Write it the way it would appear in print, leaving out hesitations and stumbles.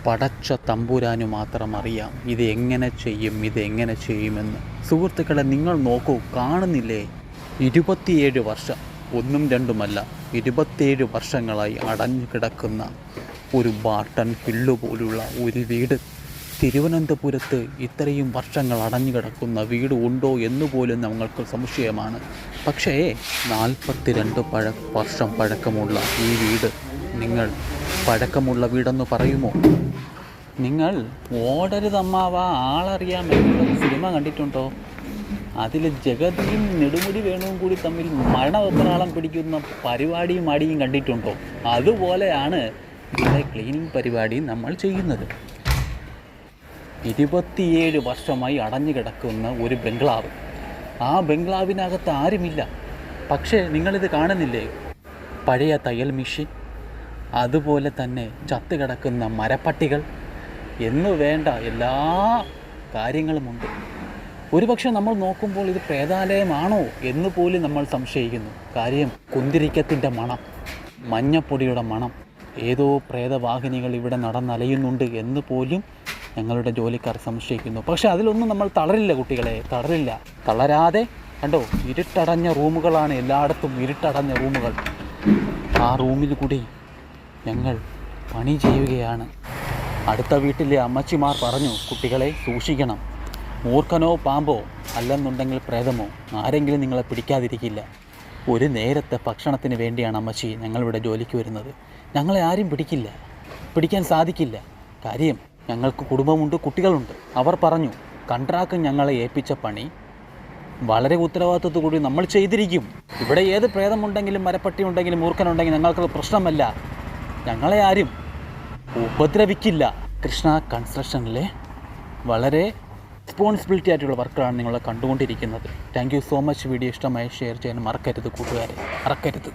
പടച്ച തമ്പുരാനു മാത്രം അറിയാം ഇത് എങ്ങനെ ചെയ്യുമെന്ന്. സുഹൃത്തുക്കളെ, നിങ്ങൾ നോക്കൂ, കാണുന്നില്ലേ? 27 വർഷം, ഒന്നും രണ്ടുമല്ല, 27 വർഷങ്ങളായി അടഞ്ഞു കിടക്കുന്ന ഒരു ബാട്ടൺ ഹില്ല് പോലുള്ള ഒരു വീട്. തിരുവനന്തപുരത്ത് ഇത്രയും വർഷങ്ങൾ അടഞ്ഞു കിടക്കുന്ന വീട് ഉണ്ടോ എന്ന് പോലും ഞങ്ങൾക്ക് സംശയമാണ്. പക്ഷേ 42 വർഷം പഴക്കമുള്ള ഈ വീട് നിങ്ങൾ പഴക്കമുള്ള വീടെന്ന് പറയുമോ? നിങ്ങൾ ഓടരുതമ്മാവ ആളറിയാമെന്നുള്ള സിനിമ കണ്ടിട്ടുണ്ടോ? അതിൽ ജഗതിയും നെടുമുടി വേണുവും കൂടി തമ്മിൽ മരണവെപ്രാളം പിടിക്കുന്ന പരിപാടിയും അടിയും കണ്ടിട്ടുണ്ടോ? അതുപോലെയാണ് ഇവിടെ ക്ലീനിങ് പരിപാടി നമ്മൾ ചെയ്യുന്നത്. 27 വർഷമായി അടഞ്ഞു കിടക്കുന്ന ഒരു ബംഗ്ലാവ്. ആ ബംഗ്ലാവിനകത്ത് ആരുമില്ല. പക്ഷേ നിങ്ങളിത് കാണുന്നില്ലേ? പഴയ തയ്യൽ മെഷീൻ, അതുപോലെ തന്നെ ചത്ത് കിടക്കുന്ന മരപ്പട്ടികൾ എന്നു വേണ്ട എല്ലാ കാര്യങ്ങളുമുണ്ട്. ഒരുപക്ഷെ നമ്മൾ നോക്കുമ്പോൾ ഇത് പ്രേതാലയമാണോ എന്ന് പോലും നമ്മൾ സംശയിക്കുന്നു. കാര്യം കുന്തിരിക്കത്തിൻ്റെ മണം, മഞ്ഞപ്പൊടിയുടെ മണം, ഏതോ പ്രേതവാഹിനികൾ ഇവിടെ നടന്നലയുന്നുണ്ട് എന്ന് പോലും ഞങ്ങളുടെ ജോലിക്കാർ സംശയിക്കുന്നു. പക്ഷേ അതിലൊന്നും നമ്മൾ തളരില്ല കുട്ടികളെ, തളരാതെ കണ്ടോ, ഇരുട്ടടഞ്ഞ റൂമുകളാണ് എല്ലായിടത്തും, ഇരുട്ടടഞ്ഞ റൂമുകൾ. ആ റൂമിൽ കൂടി ഞങ്ങൾ പണി ചെയ്യുകയാണ്. അടുത്ത വീട്ടിലെ അമ്മച്ചിമാർ പറഞ്ഞു, കുട്ടികളെ സൂക്ഷിക്കണം, മൂർഖനോ പാമ്പോ അല്ലെന്നുണ്ടെങ്കിൽ പ്രേതമോ ആരെങ്കിലും നിങ്ങളെ പിടിക്കാതിരിക്കില്ല. ഒരു നേരത്തെ ഭക്ഷണത്തിന് വേണ്ടിയാണ് അമ്മച്ചി ഞങ്ങളിവിടെ ജോലിക്ക് വരുന്നത്. ഞങ്ങളെ ആരും പിടിക്കാൻ സാധിക്കില്ല. കാര്യം ഞങ്ങൾക്ക് കുടുംബമുണ്ട്, കുട്ടികളുണ്ട്. അവർ പറഞ്ഞു, കൺട്രാക്ട് ഞങ്ങളെ ഏൽപ്പിച്ച പണി വളരെ ഉത്തരവാദിത്വത്തോടുകൂടി നമ്മൾ ചെയ്തിരിക്കും. ഇവിടെ ഏത് പ്രേതമുണ്ടെങ്കിലും മരപ്പട്ടി ഉണ്ടെങ്കിലും മൂർഖനുണ്ടെങ്കിലും ഞങ്ങൾക്കത് പ്രശ്നമല്ല, ഞങ്ങളെ ആരും ഉപദ്രവിക്കില്ല. കൃഷ്ണ കൺസ്ട്രക്ഷനിലെ വളരെ റെസ്പോൺസിബിലിറ്റി ആയിട്ടുള്ള വർക്കാണ് നിങ്ങൾ കണ്ടുകൊണ്ടിരിക്കുന്നത്. Thank you so much. Video ഇഷ്ടമായി ഷെയർ ചെയ്യാൻ മറക്കരുത് കൂട്ടുകാരെ, മറക്കരുത്.